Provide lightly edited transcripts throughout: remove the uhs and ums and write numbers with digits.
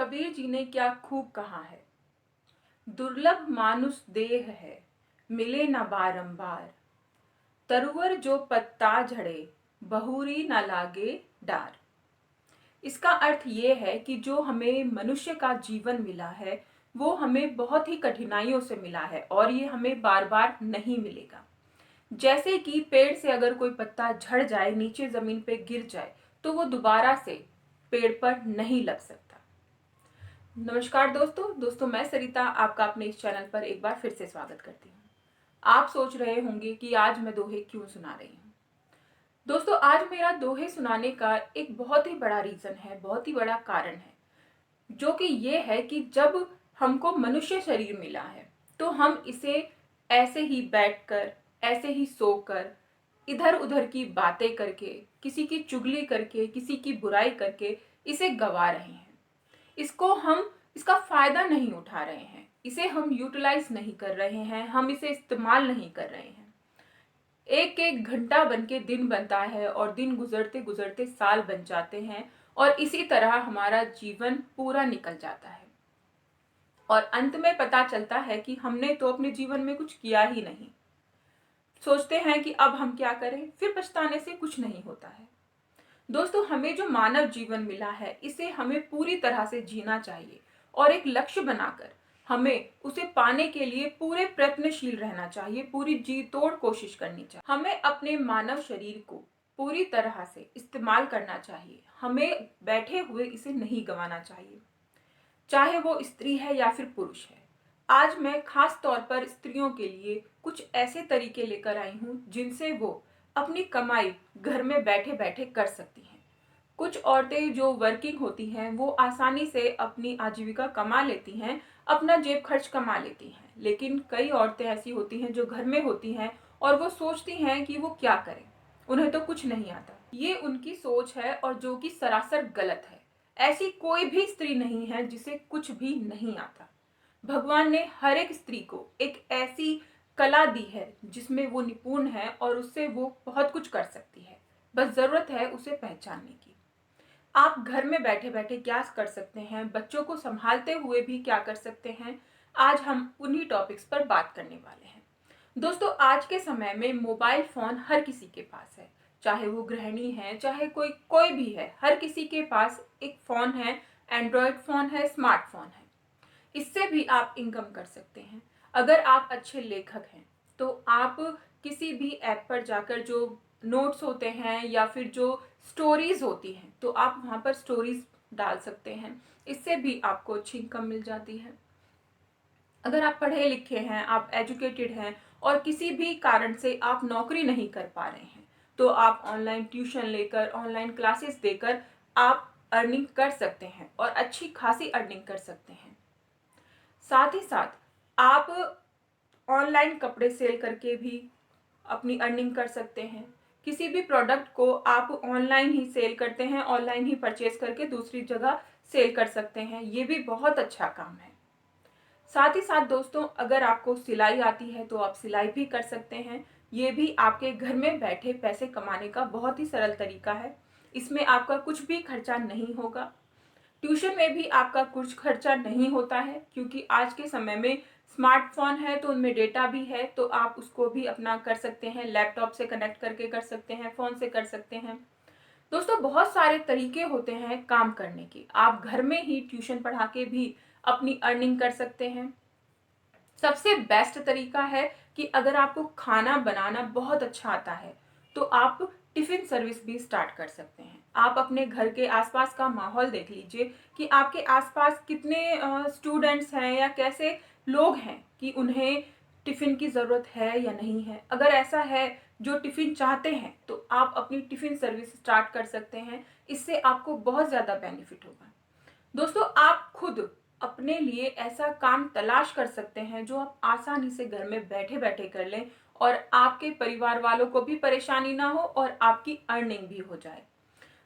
कबीर जी ने क्या खूब कहा है। दुर्लभ मानुष देह है, मिले न बारंबार। तरुवर जो पत्ता झड़े, बहुरी न लागे डार। इसका अर्थ ये है कि जो हमें मनुष्य का जीवन मिला है वो हमें बहुत ही कठिनाइयों से मिला है और ये हमें बार बार नहीं मिलेगा। जैसे कि पेड़ से अगर कोई पत्ता झड़ जाए, नीचे जमीन पे गिर जाए, तो वो दोबारा से पेड़ पर नहीं लग सकता। नमस्कार दोस्तों मैं सरिता आपका अपने इस चैनल पर एक बार फिर से स्वागत करती हूँ। आप सोच रहे होंगे कि आज मैं दोहे क्यों सुना रही हूँ। दोस्तों, आज मेरा दोहे सुनाने का एक बहुत ही बड़ा रीजन है, बहुत ही बड़ा कारण है, जो कि ये है कि जब हमको मनुष्य शरीर मिला है तो हम इसे ऐसे ही बैठकर, ऐसे ही सोकर, इधर उधर की बातें करके, किसी की चुगली करके, किसी की बुराई करके इसे गवा रहे हैं। इसका फायदा नहीं उठा रहे हैं, इसे हम यूटिलाइज नहीं कर रहे हैं, हम इसे इस्तेमाल नहीं कर रहे हैं। एक एक घंटा बन के दिन बनता है और दिन गुजरते गुजरते साल बन जाते हैं और इसी तरह हमारा जीवन पूरा निकल जाता है और अंत में पता चलता है कि हमने तो अपने जीवन में कुछ किया ही नहीं। सोचते हैं कि अब हम क्या करें, फिर पछताने से कुछ नहीं होता है। दोस्तों, हमें जो मानव जीवन मिला है इसे हमें पूरी तरह से जीना चाहिए और एक लक्ष्य बनाकर हमें उसे पाने के लिए पूरे प्रयत्नशील रहना चाहिए, पूरी जी तोड़ कोशिश करनी चाहिए। हमें अपने मानव शरीर को पूरी तरह से इस्तेमाल करना चाहिए, हमें बैठे हुए इसे नहीं गंवाना चाहिए, चाहे वो स्त्री है या फिर पुरुष है। आज मैं खास तौर पर स्त्रियों के लिए कुछ ऐसे तरीके लेकर आई हूँ जिनसे वो अपनी कमाई घर में बैठे बैठे कर सकती हैं। कुछ औरतें जो वर्किंग होती हैं वो आसानी से अपनी आजीविका कमा लेती हैं, अपना जेब खर्च कमा लेती हैं, लेकिन कई औरतें ऐसी होती हैं जो घर में होती हैं और वो सोचती हैं कि वो क्या करें, उन्हें तो कुछ नहीं आता। ये उनकी सोच है और जो कि सरासर गलत है। ऐसी कोई भी स्त्री नहीं है जिसे कुछ भी नहीं आता। भगवान ने हर एक स्त्री को एक ऐसी कला दी है जिसमें वो निपुण है और उससे वो बहुत कुछ कर सकती है, बस जरूरत है उसे पहचानने की। आप घर में बैठे बैठे क्या कर सकते हैं, बच्चों को संभालते हुए भी क्या कर सकते हैं, आज हम उन्हीं टॉपिक्स पर बात करने वाले हैं। दोस्तों, आज के समय में मोबाइल फोन हर किसी के पास है, चाहे वो गृहिणी है, चाहे कोई कोई भी है, हर किसी के पास एक फोन है। एंड्रॉयड फोन है, स्मार्टफोन है। इससे भी आप इनकम कर सकते हैं। अगर आप अच्छे लेखक हैं तो आप किसी भी ऐप पर जाकर जो नोट्स होते हैं या फिर जो स्टोरीज होती हैं तो आप वहां पर स्टोरीज डाल सकते हैं, इससे भी आपको अच्छी इनकम मिल जाती है। अगर आप पढ़े लिखे हैं, आप एजुकेटेड हैं और किसी भी कारण से आप नौकरी नहीं कर पा रहे हैं तो आप ऑनलाइन ट्यूशन लेकर, ऑनलाइन क्लासेस देकर आप अर्निंग कर सकते हैं और अच्छी खासी अर्निंग कर सकते हैं। साथ ही साथ आप ऑनलाइन कपड़े सेल करके भी अपनी अर्निंग कर सकते हैं। किसी भी प्रोडक्ट को आप ऑनलाइन ही सेल करते हैं, ऑनलाइन ही परचेज करके दूसरी जगह सेल कर सकते हैं, ये भी बहुत अच्छा काम है। साथ ही साथ दोस्तों, अगर आपको सिलाई आती है तो आप सिलाई भी कर सकते हैं। ये भी आपके घर में बैठे पैसे कमाने का बहुत ही सरल तरीका है। इसमें आपका कुछ भी खर्चा नहीं होगा। ट्यूशन में भी आपका कुछ खर्चा नहीं होता है क्योंकि आज के समय में स्मार्टफोन है तो उनमें डेटा भी है, तो आप उसको भी अपना कर सकते हैं, लैपटॉप से कनेक्ट करके कर सकते हैं, फोन से कर सकते हैं। दोस्तों, बहुत सारे तरीके होते हैं काम करने के। आप घर में ही ट्यूशन पढ़ा के भी अपनी अर्निंग कर सकते हैं। सबसे बेस्ट तरीका है कि अगर आपको खाना बनाना बहुत अच्छा आता है तो आप टिफिन सर्विस भी स्टार्ट कर सकते हैं। आप अपने घर के आसपास का माहौल देख लीजिए कि आपके आसपास कितने स्टूडेंट्स हैं या कैसे लोग हैं कि उन्हें टिफिन की ज़रूरत है या नहीं है। अगर ऐसा है जो टिफिन चाहते हैं तो आप अपनी टिफिन सर्विस स्टार्ट कर सकते हैं। इससे आपको बहुत ज़्यादा बेनिफिट होगा। दोस्तों, आप खुद अपने लिए ऐसा काम तलाश कर सकते हैं जो आप आसानी से घर में बैठे बैठे कर लें और आपके परिवार वालों को भी परेशानी ना हो और आपकी अर्निंग भी हो जाए।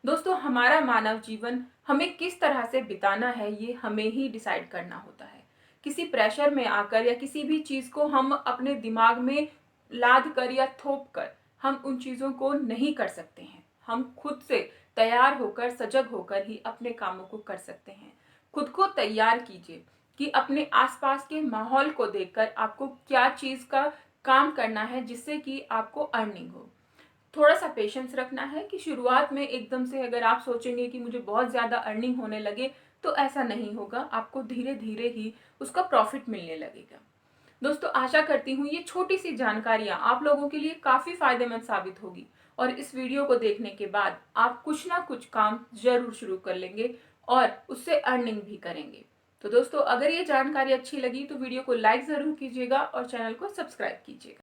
दोस्तों, हमारा मानव जीवन हमें किस तरह से बिताना है ये हमें ही डिसाइड करना होता है। किसी प्रेशर में आकर या किसी भी चीज को हम अपने दिमाग में लाद कर या थोप कर हम उन चीजों को नहीं कर सकते हैं। हम खुद से तैयार होकर, सजग होकर ही अपने कामों को कर सकते हैं। खुद को तैयार कीजिए कि अपने आसपास के माहौल को देखकर आपको क्या चीज का काम करना है जिससे कि आपको अर्निंग हो। थोड़ा सा पेशेंस रखना है कि शुरुआत में एकदम से अगर आप सोचेंगे कि मुझे बहुत ज़्यादा अर्निंग होने लगे तो ऐसा नहीं होगा, आपको धीरे धीरे ही उसका प्रॉफिट मिलने लगेगा। दोस्तों, आशा करती हूँ ये छोटी सी जानकारियाँ आप लोगों के लिए काफ़ी फायदेमंद साबित होगी और इस वीडियो को देखने के बाद आप कुछ ना कुछ काम जरूर शुरू कर लेंगे और उससे अर्निंग भी करेंगे। तो दोस्तों, अगर ये जानकारी अच्छी लगी तो वीडियो को लाइक ज़रूर कीजिएगा और चैनल को सब्सक्राइब कीजिएगा।